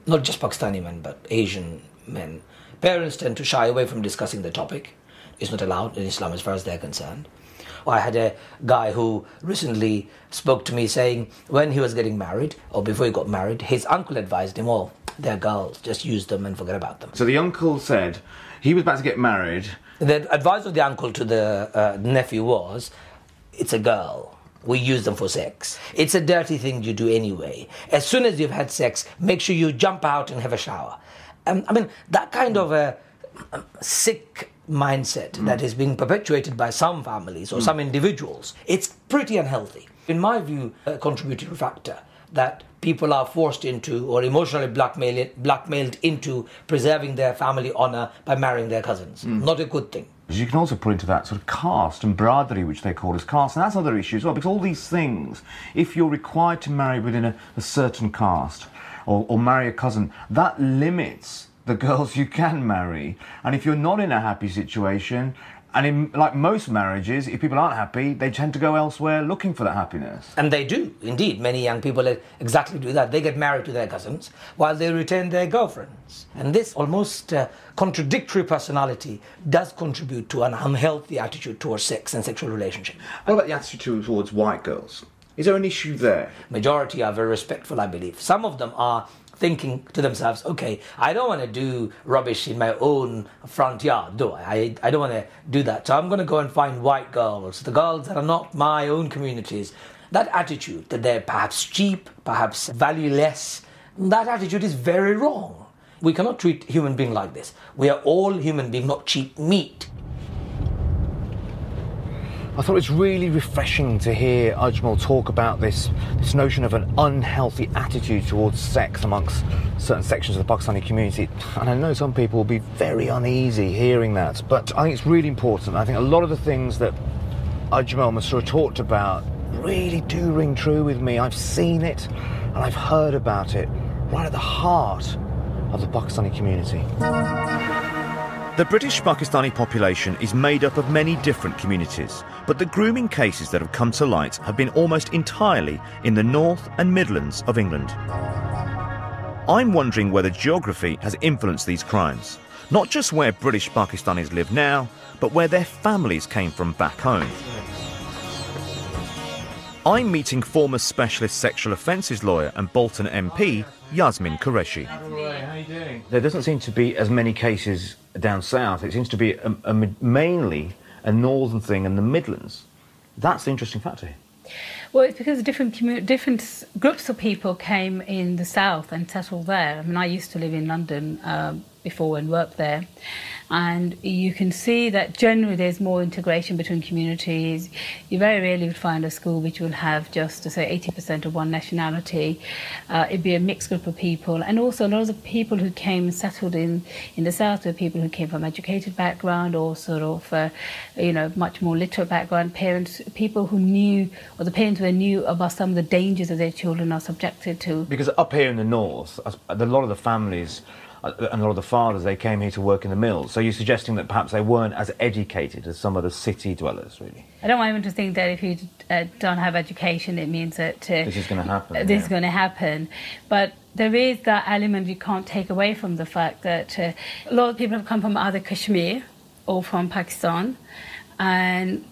Not just Pakistani men, but Asian men. Parents tend to shy away from discussing the topic. It's not allowed in Islam as far as they're concerned. I had a guy who recently spoke to me saying when he was getting married, or before he got married, his uncle advised him, oh, they're girls, just use them and forget about them. So the uncle said he was about to get married. The advice of the uncle to the nephew was, it's a girl. We use them for sex. It's a dirty thing you do anyway. As soon as you've had sex, make sure you jump out and have a shower. I mean, that kind of a sick mindset that is being perpetuated by some families or some individuals, it's pretty unhealthy. In my view, a contributory factor that people are forced into or emotionally blackmailed into preserving their family honour by marrying their cousins. Not a good thing. You can also put into that sort of caste and brotherly, which they call as caste, and that's another issue as well, because all these things, if you're required to marry within a certain caste, or marry a cousin, that limits the girls you can marry. And if you're not in a happy situation, And in, like most marriages, if people aren't happy, they tend to go elsewhere looking for that happiness. And they do, indeed. Many young people exactly do that. They get married to their cousins while they retain their girlfriends. And this almost contradictory personality does contribute to an unhealthy attitude towards sex and sexual relationships. What about the attitude towards white girls? Is there an issue there? Majority are very respectful, I believe. Some of them are thinking to themselves, okay, I don't want to do rubbish in my own front yard, do I? I don't want to do that. So I'm going to go and find white girls, the girls that are not my own communities. That attitude, that they're perhaps cheap, perhaps valueless, that attitude is very wrong. We cannot treat human beings like this. We are all human beings, not cheap meat. I thought it was really refreshing to hear Ajmal talk about this notion of an unhealthy attitude towards sex amongst certain sections of the Pakistani community. And I know some people will be very uneasy hearing that, but I think it's really important. I think a lot of the things that Ajmal Masroor talked about really do ring true with me. I've seen it and I've heard about it right at the heart of the Pakistani community. The British Pakistani population is made up of many different communities, but the grooming cases that have come to light have been almost entirely in the North and Midlands of England. I'm wondering whether geography has influenced these crimes, not just where British Pakistanis live now, but where their families came from back home. I'm meeting former specialist sexual offences lawyer and Bolton MP, Yasmin Qureshi. How are you doing? There doesn't seem to be as many cases down south. It seems to be mainly a northern thing in the Midlands. That's the interesting factor here. Well, it's because different groups of people came in the south and settled there. I mean, I used to live in London before and worked there. And you can see that generally there's more integration between communities. You very rarely would find a school which will have just, to say, 80% of one nationality. It'd be a mixed group of people. And also a lot of the people who came and settled in the south were people who came from educated background or sort of, much more literate background, parents, people who knew, or the parents who knew about some of the dangers that their children are subjected to. Because up here in the north, a lot of the families and a lot of the fathers, they came here to work in the mills. So you're suggesting that perhaps they weren't as educated as some of the city dwellers, really? I don't want anyone to think that if you don't have education, it means that this is going to happen. This is going to happen. But there is that element you can't take away from the fact that a lot of people have come from either Kashmir or from Pakistan. And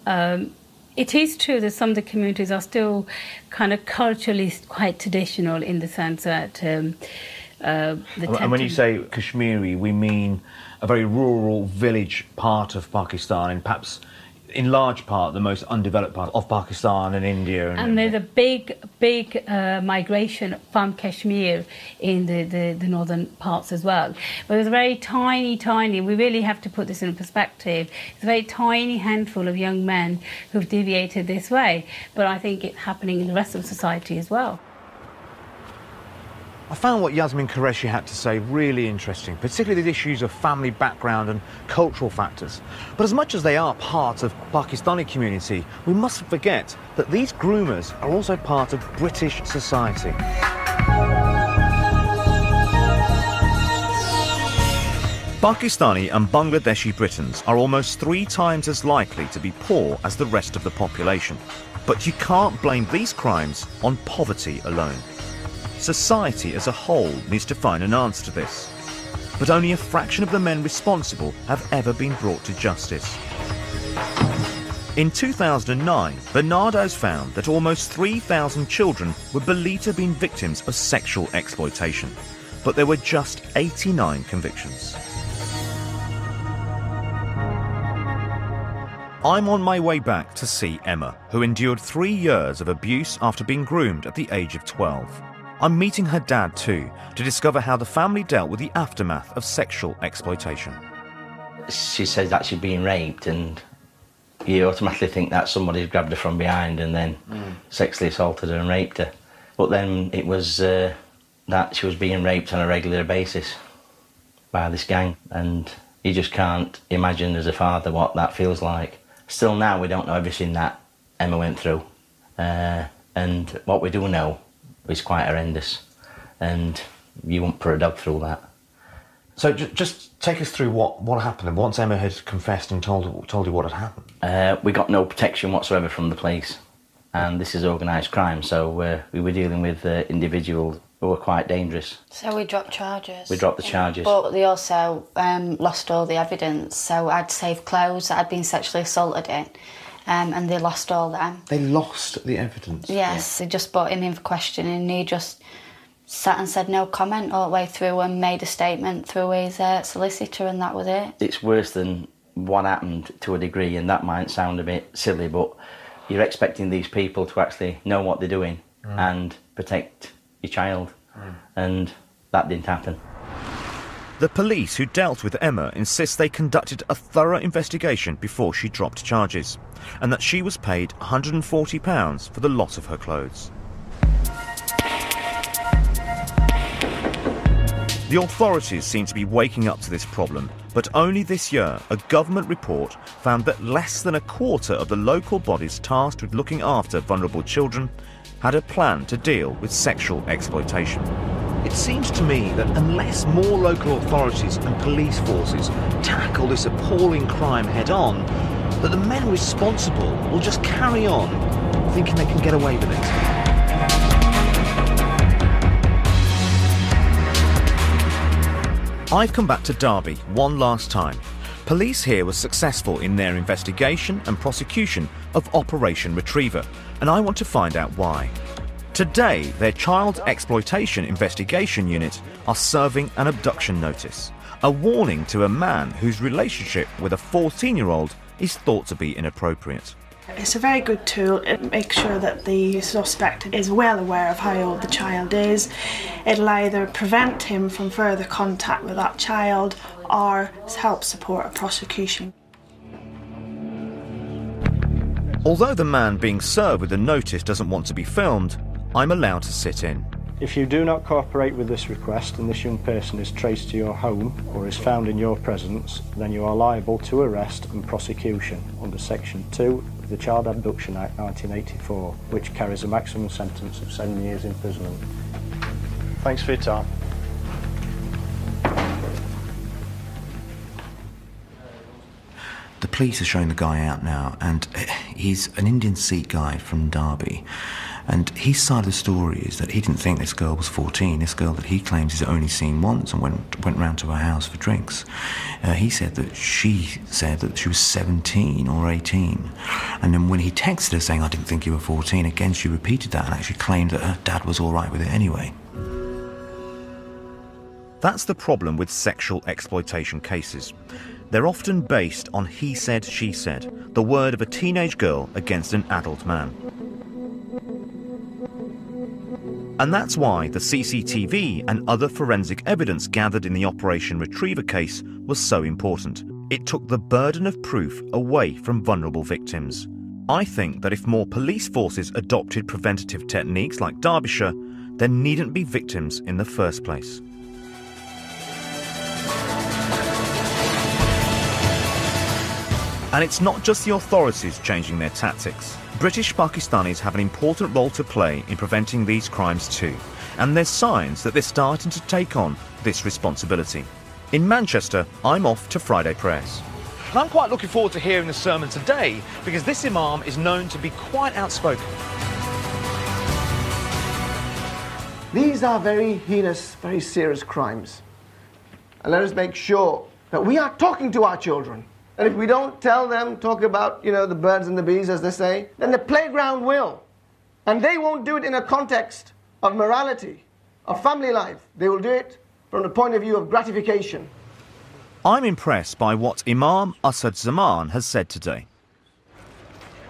it is true that some of the communities are still kind of culturally quite traditional in the sense that... and when you say Kashmiri, we mean a very rural village part of Pakistan, and perhaps in large part the most undeveloped part of Pakistan and India. And there's a big migration from Kashmir in the northern parts as well. But there's a very tiny, we really have to put this in perspective, it's a very tiny handful of young men who've deviated this way. But I think it's happening in the rest of society as well. I found what Yasmin Qureshi had to say really interesting, particularly the issues of family background and cultural factors. But as much as they are part of Pakistani community, we mustn't forget that these groomers are also part of British society. Pakistani and Bangladeshi Britons are almost 3 times as likely to be poor as the rest of the population. But you can't blame these crimes on poverty alone. Society as a whole needs to find an answer to this. But only a fraction of the men responsible have ever been brought to justice. In 2009, Bernardo's found that almost 3,000 children were believed to have been victims of sexual exploitation, but there were just 89 convictions. I'm on my way back to see Emma, who endured 3 years of abuse after being groomed at the age of 12. I'm meeting her dad too, to discover how the family dealt with the aftermath of sexual exploitation. She says that she's being raped, and you automatically think that somebody's grabbed her from behind and then sexually assaulted her and raped her. But then it was that she was being raped on a regular basis by this gang, and you just can't imagine as a father what that feels like. Still now we don't know everything that Emma went through, and what we do know is quite horrendous, and you won't put a dog through that. So just Take us through what happened. Once Emma had confessed and told you what had happened. We got no protection whatsoever from the police, and this is organised crime, so we were dealing with individuals who were quite dangerous. So we dropped charges. We dropped the charges. But they also lost all the evidence. So I'd saved clothes that I'd been sexually assaulted in, and they lost all them. They lost the evidence? Yes, they just brought him in for questioning, and he just sat and said no comment all the way through and made a statement through his solicitor, and that was it. It's worse than what happened to a degree, and that might sound a bit silly, but you're expecting these people to actually know what they're doing and protect your child, and that didn't happen. The police who dealt with Emma insist they conducted a thorough investigation before she dropped charges, and that she was paid £140 for the loss of her clothes. The authorities seem to be waking up to this problem, but only this year a government report found that less than a quarter of the local bodies tasked with looking after vulnerable children had a plan to deal with sexual exploitation. It seems to me that unless more local authorities and police forces tackle this appalling crime head-on, that the men responsible will just carry on thinking they can get away with it. I've come back to Derby one last time. Police here were successful in their investigation and prosecution of Operation Retriever, and I want to find out why. Today, their child exploitation investigation unit are serving an abduction notice, a warning to a man whose relationship with a 14-year-old is thought to be inappropriate. It's a very good tool. It makes sure that the suspect is well aware of how old the child is. It'll either prevent him from further contact with that child or help support a prosecution. Although the man being served with the notice doesn't want to be filmed, I'm allowed to sit in. If you do not cooperate with this request and this young person is traced to your home or is found in your presence, then you are liable to arrest and prosecution under Section 2 of the Child Abduction Act 1984, which carries a maximum sentence of 7 years imprisonment. Thanks for your time. The police are showing the guy out now, and he's an Indian Sikh guy from Derby. And his side of the story is that he didn't think this girl was 14, this girl that he claims he's only seen once and went round to her house for drinks. He said that she was 17 or 18. And then when he texted her saying, I didn't think you were 14, again she repeated that and actually claimed that her dad was all right with it anyway. That's the problem with sexual exploitation cases. They're often based on he said, she said, the word of a teenage girl against an adult man. And that's why the CCTV and other forensic evidence gathered in the Operation Retriever case was so important. It took the burden of proof away from vulnerable victims. I think that if more police forces adopted preventative techniques like Derbyshire, there needn't be victims in the first place. And it's not just the authorities changing their tactics. British Pakistanis have an important role to play in preventing these crimes too, and there's signs that they're starting to take on this responsibility. In Manchester, I'm off to Friday prayers. And I'm quite looking forward to hearing the sermon today, because this imam is known to be quite outspoken. These are very heinous, very serious crimes. And let us make sure that we are talking to our children. And if we don't tell them, talk about, the birds and the bees, as they say, then the playground will. And they won't do it in a context of morality, of family life. They will do it from the point of view of gratification. I'm impressed by what Imam Asad Zaman has said today.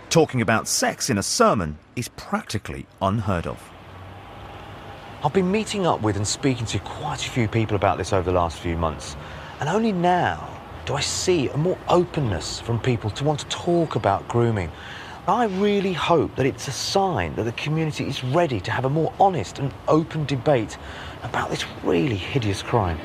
Talking about sex in a sermon is practically unheard of. I've been meeting up with and speaking to quite a few people about this over the last few months, and only now do I see a more openness from people to want to talk about grooming. I really hope that it's a sign that the community is ready to have a more honest and open debate about this really hideous crime.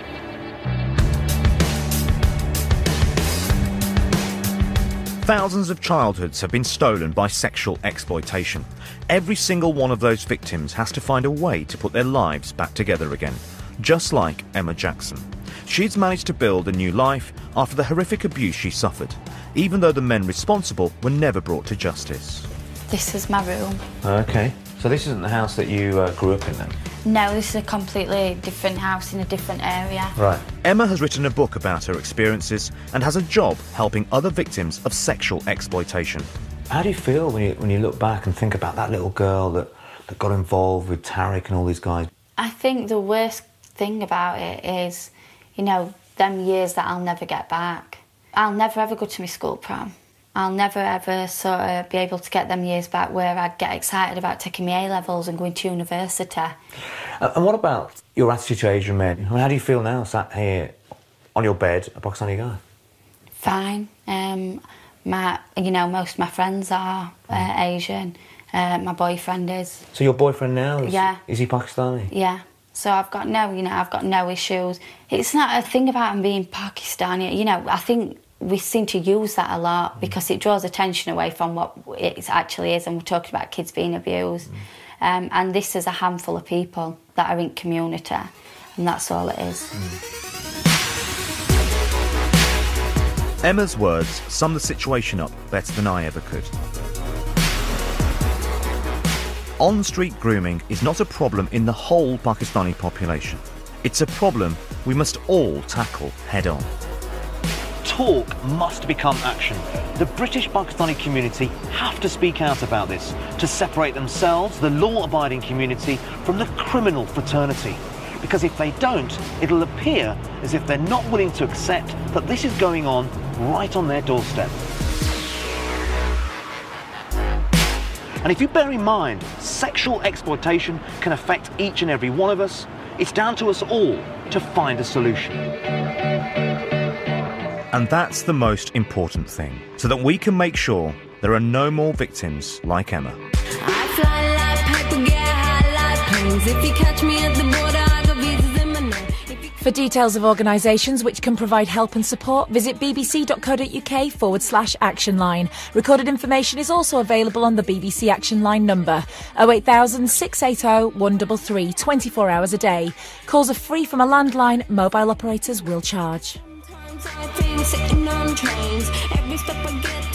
Thousands of childhoods have been stolen by sexual exploitation. Every single one of those victims has to find a way to put their lives back together again. just like Emma Jackson. She's managed to build a new life after the horrific abuse she suffered, even though the men responsible were never brought to justice. This is my room. Okay, so this isn't the house that you grew up in then? No, this is a completely different house in a different area. Right. Emma has written a book about her experiences and has a job helping other victims of sexual exploitation. How do you feel when you look back and think about that little girl that got involved with Tariq and all these guys? I think the worst thing about it is, you know, them years that I'll never get back. I'll never ever go to my school prom. I'll never ever sort of be able to get them years back where I'd get excited about taking my A-levels and going to university. And what about your attitude to Asian men? I mean, how do you feel now, sat here on your bed, a Pakistani guy? Fine. Most of my friends are Asian. My boyfriend is. So your boyfriend now is he Pakistani? Yeah. So I've got no issues. It's not a thing about him being Pakistani. You know, I think we seem to use that a lot because it draws attention away from what it actually is, and we're talking about kids being abused. And this is a handful of people that are in community, and that's all it is. Emma's words sum the situation up better than I ever could. On-street grooming is not a problem in the whole Pakistani population. It's a problem we must all tackle head-on. Talk must become action. The British Pakistani community have to speak out about this to separate themselves, the law-abiding community, from the criminal fraternity. Because if they don't, it'll appear as if they're not willing to accept that this is going on right on their doorstep. And if you bear in mind, sexual exploitation can affect each and every one of us, it's down to us all to find a solution. And that's the most important thing, so that we can make sure there are no more victims like Emma. I fly like paper, get high like planes. If you catch me at the border, I got visas in my name. For details of organisations which can provide help and support, visit bbc.co.uk/Action Line. Recorded information is also available on the BBC Action Line number 08000 680 133, 24 hours a day. Calls are free from a landline. Sitting on trains, every step I get